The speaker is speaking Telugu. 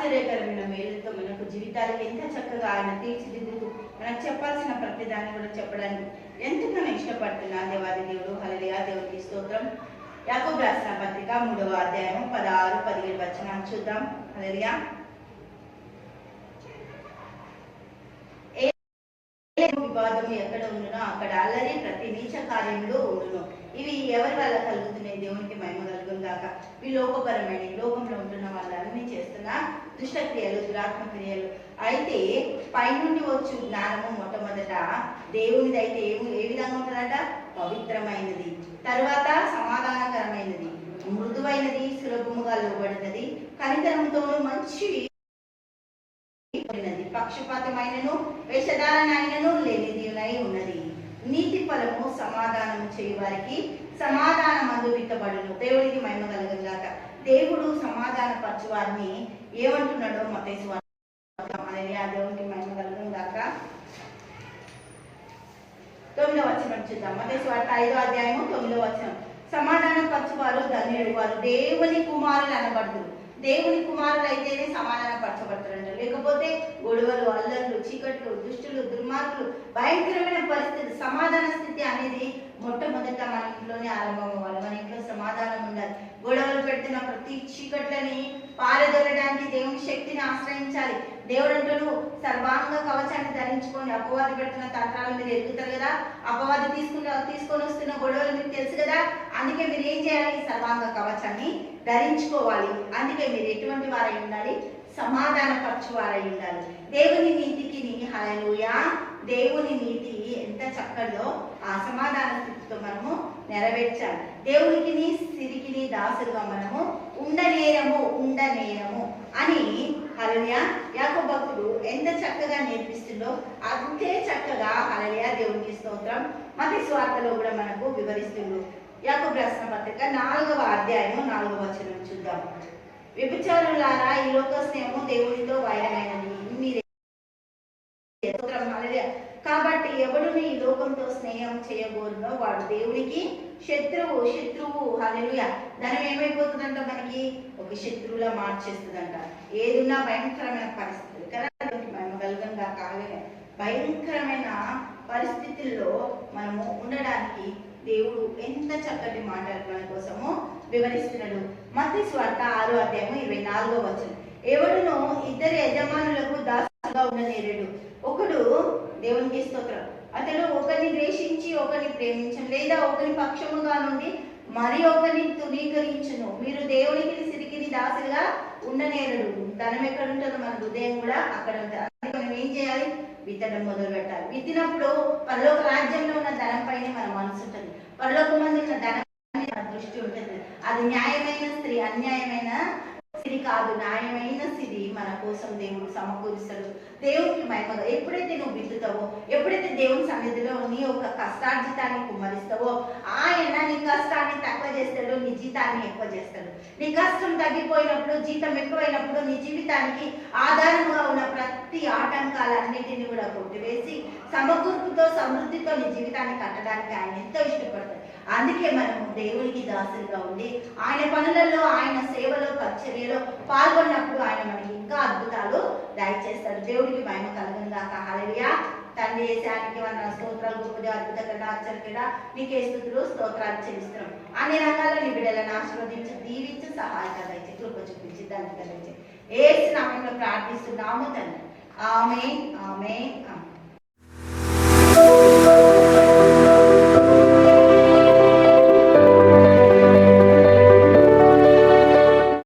ఆశ్చర్యకరమైన మేలుతో మనకు జీవితాలకు ఎంత చక్కగా ఆయన తీర్చిదిద్దుతూ మనకు చెప్పాల్సిన ప్రతిదాన్ని కూడా చెప్పడానికి ఎంతగానో ఇష్టపడుతున్నా దేవాది దేవుడు. హల్లెలూయా, దేవునికి స్తోత్రం. యాకోబు రాసిన పత్రిక 3వ అధ్యాయం 16, 17 వచనాలు చూద్దాం. హల్లెలూయా. వివాదం ఎక్కడ ఉండునో అక్కడ అల్లరి, ప్రతి నీచ కార్యంలో ఉండును. ఇవి ఎవరి వల్ల కలుగుతున్నాయి? దేవునికి మహిమ కలుగును గాక. ఈ లోకపరమైన లోకంలో ఉంటున్న వాళ్ళని చేస్తున్న దుష్టక్రియలు, దురాత్మ క్రియలు. అయితే పైనుండి వచ్చు జ్ఞానము మొట్టమొదట దేవునిది అయితే ఏ విధంగా ఉంటుందట? పవిత్రమైనది, తరువాత సమాధానకరమైనది, మృదువైనది, సులభముగా లోబడినది, కనికరముతోను మంచి పక్షపాతమైనను వేషధారణైనను లేనిదినై ఉన్నది. నీతి ఫలము సమాధానము చేయి వారికి సమాధానమందు విత్తబడును. దేవుడికి మహిమ కలుగును గాక. దేవుడు సమాధాన పరచు వారిని ఏమంటున్నాడో మత్తయి దేవునికి మహిమ కలుగును గాక. 9వ వచనం చూద్దాం. మత్తయి సువార్త 5వ అధ్యాయము 9వ వచనం. సమాధాన పరచువారు ధన్యులు, వారు దేవుని కుమారులు అనబడుదురు. దేవుని కుమారులు అయితేనే సమాధాన పరచబడతారంట. లేకపోతే గొడవలు, అల్లర్లు, చీకట్లు, దుష్టులు, దుర్మార్గులు, భయంకరమైన పరిస్థితి, సమాధాన స్థితి అనేది మొట్టమొదట మన ఇంట్లోనే ఆరంభం అవ్వాలి. మన ఇంట్లో సమాధానం ఉండాలి. గొడవలు పెడుతున్న ప్రతి చీకట్లని పారదొలడానికి దేవుని శక్తిని ఆశ్రయించాలి. దేవుడు అంటాడు, సర్వాంగ కవచాన్ని ధరించుకొని. అపవాది పెడుతున్న తంత్రాలు మీరు ఎదుగుతారు కదా, అపవాది తీసుకొని వస్తున్న గొడవలు మీకు తెలుసు కదా. అందుకే మీరు ఏం చేయాలి? సర్వాంగ కవచాన్ని ధరించుకోవాలి. అందుకే మీరు ఎటువంటి వారై ఉండాలి? సమాధాన పరచువారై ఉండాలి. దేవుని నీతికి హల్లెలూయా, దేవుని నీతి ఎంత చక్కదో ఆ సమాధాన స్థితితో మనము నెరవేర్చాలి. దేవునికి సిరికిని దాసులుగా మనము ఉండనేరము అని హల్లెలూయా యాకోబు భక్తుడు ఎంత చక్కగా నేర్పిస్తుందో అంతే చక్కగా హల్లెలూయా దేవునికి స్తోత్రం మత్తయి సువార్తలో కూడా మనకు వివరిస్తుండు. యాకోబు రాసిన పత్రిక 4వ అధ్యాయం 4వ వచనం చూద్దాం. వ్యభిచారులారా, ఈ లోక స్నేహము దేవునితో వైరమైనది. మీరే కాబట్టి ఎవడును ఈ లోకంతో స్నేహం చేయబోరునో వాడు దేవునికి శత్రువు. హల్లెలూయా. ధనం ఏమైపోతుందంట? మనకి ఒక శత్రువులా మార్చేస్తుందంట. ఏదున్నా భయంకరమైన పరిస్థితులు కదా, మహిమగలుగంగా కాగలే భయంకరమైన పరిస్థితుల్లో మనము ఉండడానికి దేవుడు ఎంత చక్కటి మాటలు మన కోసము వివరిస్తున్నాడు. మత్తయి సువార్త 6వ అధ్యాయం 24వ వచనం. ఎవడును ఇద్దరు యజమానులకు దాసుగా ఉండనేరడు. ఒకడు దేవునికి స్తోత్రం, అతడు ఒకరిని ద్వేషించి ఒకరిని ప్రేమించను, లేదా ఒకరి పక్షముగా నుండి మరి ఒకరిని తునీకరించును. మీరు దేవునికి సిరికిని దాసులుగా ఉండనేరడు. ధనం ఎక్కడ ఉంటుందో మన హృదయం కూడా అక్కడ ఉంటుంది. అందుకే మనం ఏం చేయాలి? విత్తడం మొదలు పెట్టాలి. విత్తినప్పుడు పరలోక రాజ్యంలో ఉన్న ధనం పైన మన మనసు ఉంటుంది. పరలోక మంది ఉన్న ధనం మన దృష్టి ఉంటుంది. అది న్యాయమైన స్త్రీ, అన్యాయమైన సిరి కాదు, న్యాయమైన సిరి మన కోసం దేవుడు సమకూరుస్తాడు. దేవునికి మహిమగా ఎప్పుడైతే నువ్వు విత్తుతావో, ఎప్పుడైతే దేవుని సన్నిధిలో నీ యొక్క కష్టార్జితాన్ని కుమ్మరిస్తావో, ఆయన నీ కష్టాన్ని తక్కువ చేస్తాడు, నీ జీతాన్ని ఎక్కువ చేస్తాడు. నీ కష్టం తగ్గిపోయినప్పుడు, జీతం ఎక్కువైనప్పుడు నీ జీవితానికి ఆధారంగా ఉన్న ప్రతి ఆటంకాలన్నిటిని కూడా కొట్టివేసి సమకూర్పుతో సమృద్ధితో నీ జీవితాన్ని కట్టడానికి ఆయన ఎంతో ఇష్టపడతాడు. అందుకే మనము దేవునికి దాసులుగా ఉండి ఆయన పనులలో, ఆయన సేవలో, పరిచర్యలో పాల్గొన్నప్పుడు ఆయన మనకి ఇంకా అద్భుతాలు దయచేస్తాడు. దేవుడికి మహిమ కలుగును గాక. హల్లెలూయా. తండ్రి యేసానికి వందనాలు, స్తోత్రాలు, గొప్పది, అద్భుతంగా, ఆశ్చర్యంగా నీకే స్తుతులు, స్తోత్రాలు చెల్లిస్తున్నాం. అన్ని రంగాల్లో నీ బిడ్డలను ఆశీర్వదించి, దీవించి, సహాయత దయచేసి, కృప చూపించి, ధన్యత దయచేసి యేసు నామములో ప్రార్థిస్తున్నాము తండ్రి. ఆమేన్, ఆమేన్, ఆమేన్.